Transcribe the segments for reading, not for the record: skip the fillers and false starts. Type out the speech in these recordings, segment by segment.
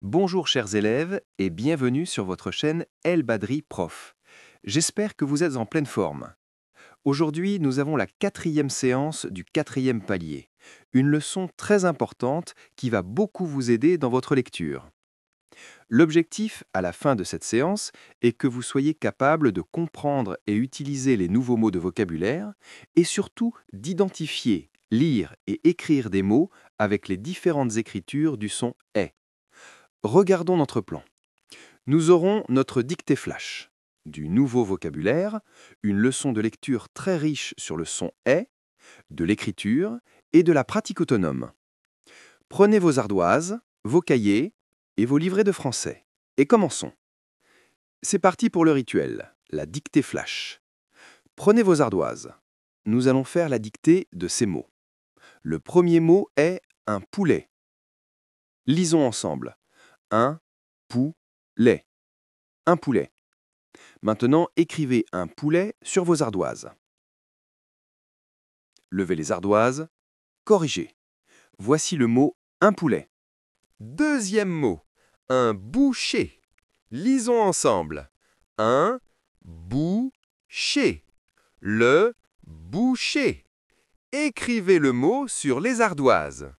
Bonjour chers élèves et bienvenue sur votre chaîne El Badri Prof. J'espère que vous êtes en pleine forme. Aujourd'hui, nous avons la 4e séance du 4e palier, une leçon très importante qui va beaucoup vous aider dans votre lecture. L'objectif à la fin de cette séance est que vous soyez capable de comprendre et utiliser les nouveaux mots de vocabulaire et surtout d'identifier, lire et écrire des mots avec les différentes écritures du son « est ». Regardons notre plan. Nous aurons notre dictée flash, du nouveau vocabulaire, une leçon de lecture très riche sur le son « est », de l'écriture et de la pratique autonome. Prenez vos ardoises, vos cahiers et vos livrets de français. Et commençons. C'est parti pour le rituel, la dictée flash. Prenez vos ardoises. Nous allons faire la dictée de ces mots. Le premier mot est un poulet. Lisons ensemble. Un poulet. Un poulet. Maintenant, écrivez un poulet sur vos ardoises. Levez les ardoises. Corrigez. Voici le mot un poulet. Deuxième mot, un boucher. Lisons ensemble. Un boucher. Le boucher. Écrivez le mot sur les ardoises.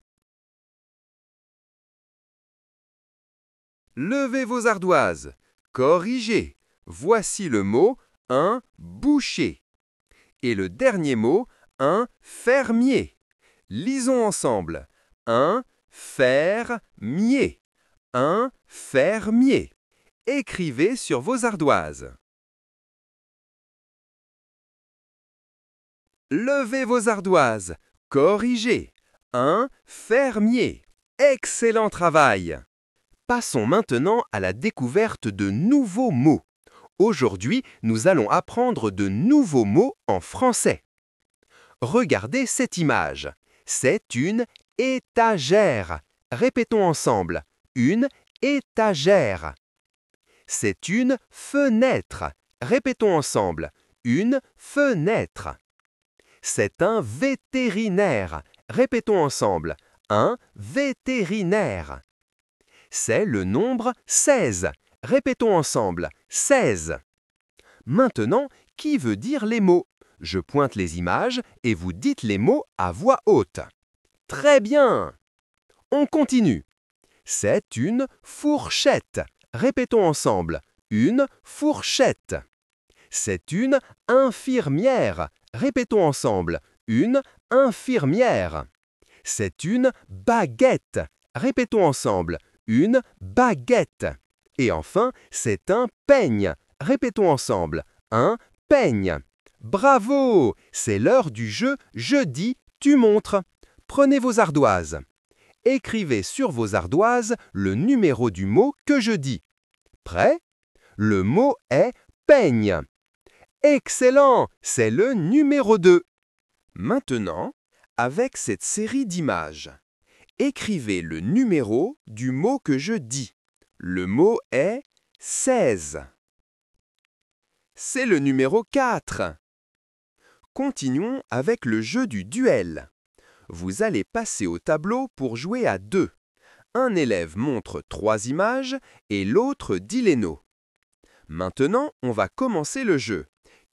Levez vos ardoises. Corrigez. Voici le mot un boucher. Et le dernier mot, un fermier. Lisons ensemble. Un fermier. Un fermier. Écrivez sur vos ardoises. Levez vos ardoises. Corrigez. Un fermier. Excellent travail. Passons maintenant à la découverte de nouveaux mots. Aujourd'hui, nous allons apprendre de nouveaux mots en français. Regardez cette image. C'est une étagère. Répétons ensemble. Une étagère. C'est une fenêtre. Répétons ensemble. Une fenêtre. C'est un vétérinaire. Répétons ensemble. Un vétérinaire. C'est le nombre 16. Répétons ensemble. 16. Maintenant, qui veut dire les mots? Je pointe les images et vous dites les mots à voix haute. Très bien! On continue. C'est une fourchette. Répétons ensemble. Une fourchette. C'est une infirmière. Répétons ensemble. Une infirmière. C'est une baguette. Répétons ensemble. Une baguette. Et enfin, c'est un peigne. Répétons ensemble. Un peigne. Bravo! C'est l'heure du jeu « Je dis, tu montres ». Prenez vos ardoises. Écrivez sur vos ardoises le numéro du mot que je dis. Prêt? Le mot est « peigne ». Excellent! C'est le numéro 2. Maintenant, avec cette série d'images, écrivez le numéro du mot que je dis. Le mot est 16. C'est le numéro 4. Continuons avec le jeu du duel. Vous allez passer au tableau pour jouer à 2. Un élève montre 3 images et l'autre dit les noms. Maintenant, on va commencer le jeu.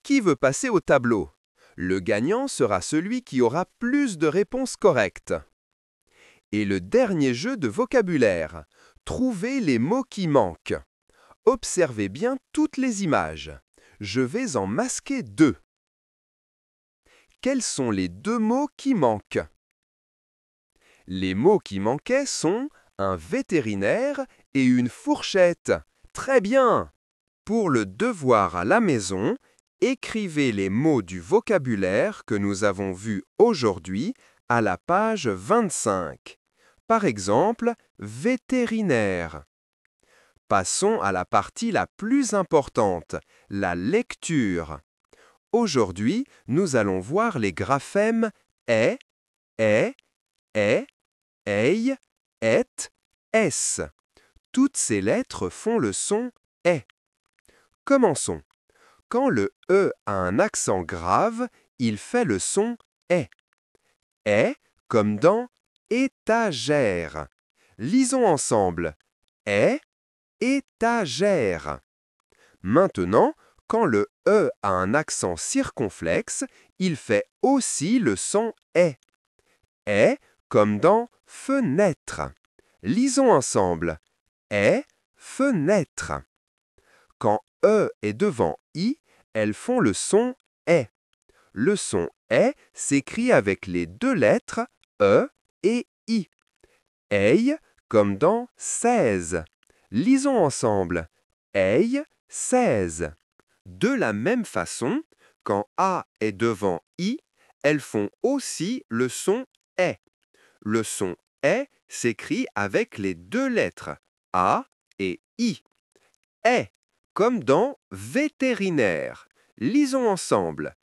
Qui veut passer au tableau? Le gagnant sera celui qui aura plus de réponses correctes. Et le dernier jeu de vocabulaire. Trouvez les mots qui manquent. Observez bien toutes les images. Je vais en masquer 2. Quels sont les 2 mots qui manquent? Les mots qui manquaient sont un vétérinaire et une fourchette. Très bien! Pour le devoir à la maison, écrivez les mots du vocabulaire que nous avons vus aujourd'hui à la page 25. Par exemple, vétérinaire. Passons à la partie la plus importante, la lecture. Aujourd'hui, nous allons voir les graphèmes est, est, ei, et, s. Toutes ces lettres font le son est. Commençons. Quand le E a un accent grave, il fait le son est. Est comme dans étagère. Lisons ensemble. est étagère. Maintenant, quand le E a un accent circonflexe, il fait aussi le son est. Est comme dans fenêtre. Lisons ensemble. Est fenêtre. Quand E est devant I, elles font le son est. Le son est s'écrit avec les deux lettres E et I. Eille comme dans 16. Lisons ensemble. Eille 16. De la même façon, quand A est devant I, elles font aussi le son est. Le son est s'écrit avec les deux lettres A et I. Est comme dans vétérinaire. Lisons ensemble.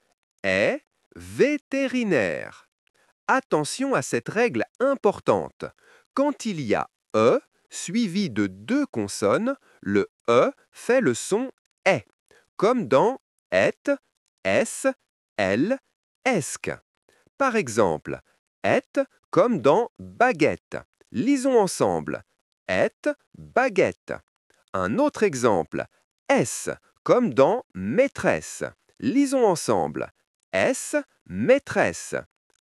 Est vétérinaire. Attention à cette règle importante. Quand il y a E suivi de deux consonnes, le E fait le son est, comme dans est, est, elle, esque. Par exemple, est comme dans baguette. Lisons ensemble. Est baguette. Un autre exemple. Est comme dans maîtresse. Lisons ensemble. Est maîtresse.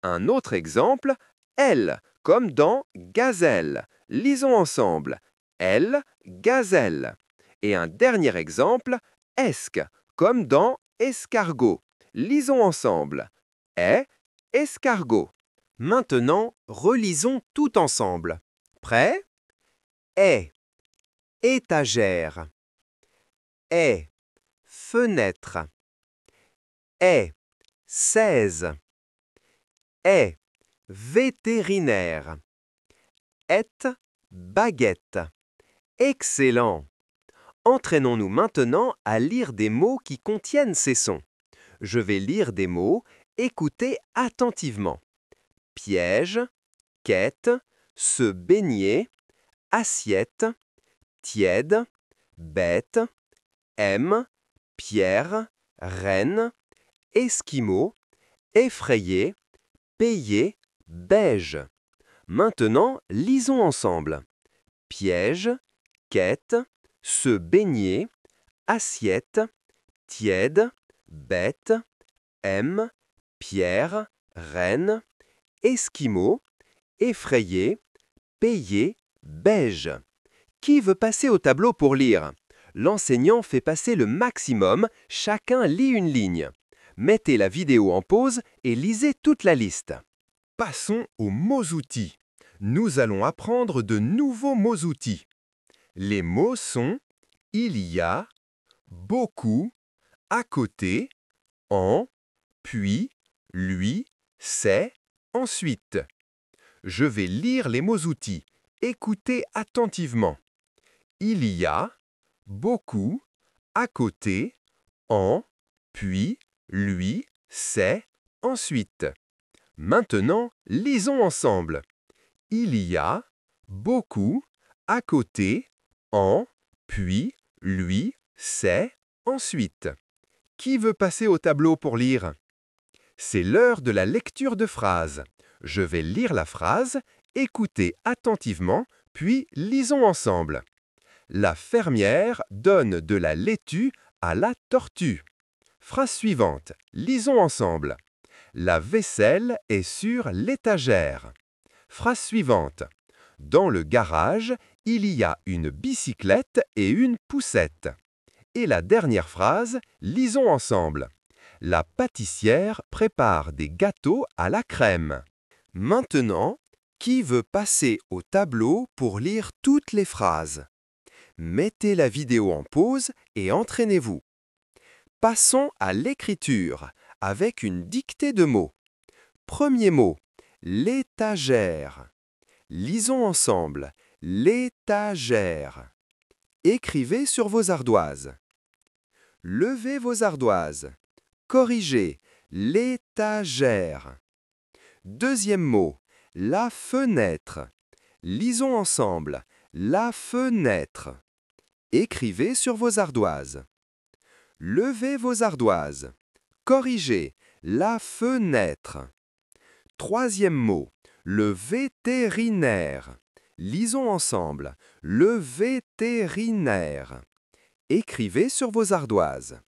Un autre exemple. Elle comme dans gazelle. Lisons ensemble. Elle gazelle. Et un dernier exemple. Esque comme dans escargot. Lisons ensemble. Est escargot. Maintenant, relisons tout ensemble. Prêt? Est étagère. Est fenêtre. Est 16. Est vétérinaire. Est baguette. Excellent! Entraînons-nous maintenant à lire des mots qui contiennent ces sons. Je vais lire des mots, écoutez attentivement. Piège, quête, se baigner, assiette, tiède, bête, aime, pierre, reine, esquimau, effrayé, payer, beige. Maintenant, lisons ensemble. Piège, quête, se baigner, assiette, tiède, bête, aime, pierre, reine, esquimau, effrayé, payer, beige. Qui veut passer au tableau pour lire? L'enseignant fait passer le maximum, chacun lit une ligne. Mettez la vidéo en pause et lisez toute la liste. Passons aux mots-outils. Nous allons apprendre de nouveaux mots-outils. Les mots sont il y a, beaucoup, à côté, en, puis, lui, c'est, ensuite. Je vais lire les mots-outils. Écoutez attentivement. Il y a, beaucoup, à côté, en, puis, lui, c'est, ensuite. Maintenant, lisons ensemble. Il y a, beaucoup, à côté, en, puis, lui, c'est, ensuite. Qui veut passer au tableau pour lire? C'est l'heure de la lecture de phrases. Je vais lire la phrase, écoutez attentivement, puis lisons ensemble. La fermière donne de la laitue à la tortue. Phrase suivante, lisons ensemble. La vaisselle est sur l'étagère. Phrase suivante. Dans le garage, il y a une bicyclette et une poussette. Et la dernière phrase, lisons ensemble. La pâtissière prépare des gâteaux à la crème. Maintenant, qui veut passer au tableau pour lire toutes les phrases? Mettez la vidéo en pause et entraînez-vous. Passons à l'écriture avec une dictée de mots. Premier mot, l'étagère. Lisons ensemble, l'étagère. Écrivez sur vos ardoises. Levez vos ardoises. Corrigez, l'étagère. Deuxième mot, la fenêtre. Lisons ensemble, la fenêtre. Écrivez sur vos ardoises. Levez vos ardoises. Corrigez, la fenêtre. Troisième mot, le vétérinaire. Lisons ensemble. Le vétérinaire. Écrivez sur vos ardoises.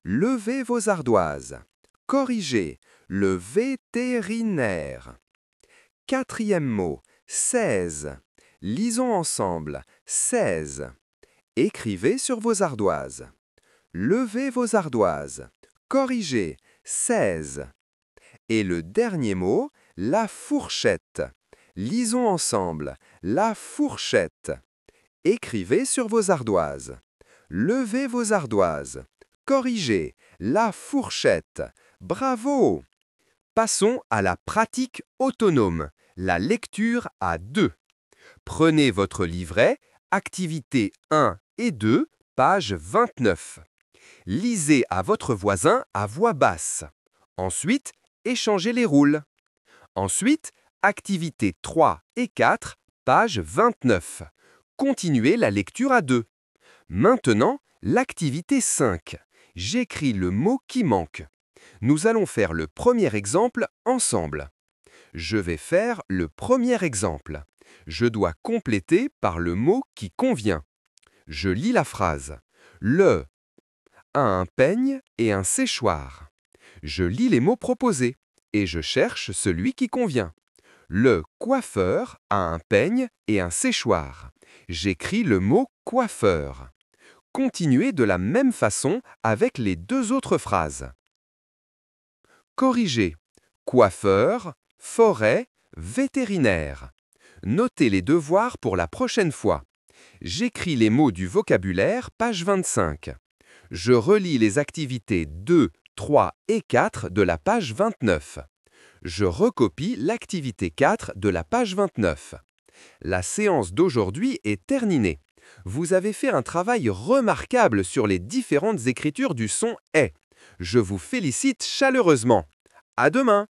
Levez vos ardoises. Corrigez. Le vétérinaire. Quatrième mot. 16. Lisons ensemble. 16. Écrivez sur vos ardoises. Levez vos ardoises. Corrigez. 16. Et le dernier mot, la fourchette. Lisons ensemble. La fourchette. Écrivez sur vos ardoises. Levez vos ardoises. Corrigez. La fourchette. Bravo! Passons à la pratique autonome, la lecture à deux. Prenez votre livret, activités 1 et 2, page 29. Lisez à votre voisin à voix basse. Ensuite, échangez les rôles. Ensuite, activités 3 et 4, page 29. Continuez la lecture à deux. Maintenant, l'activité 5. J'écris le mot qui manque. Nous allons faire le premier exemple ensemble. Je vais faire le premier exemple. Je dois compléter par le mot qui convient. Je lis la phrase. Le a un peigne et un séchoir. Je lis les mots proposés et je cherche celui qui convient. Le coiffeur a un peigne et un séchoir. J'écris le mot coiffeur. Continuez de la même façon avec les deux autres phrases. Corrigez. Coiffeur, forêt, vétérinaire. Notez les devoirs pour la prochaine fois. J'écris les mots du vocabulaire, page 25. Je relis les activités 2, 3 et 4 de la page 29. Je recopie l'activité 4 de la page 29. La séance d'aujourd'hui est terminée. Vous avez fait un travail remarquable sur les différentes écritures du son « est ». Je vous félicite chaleureusement. À demain!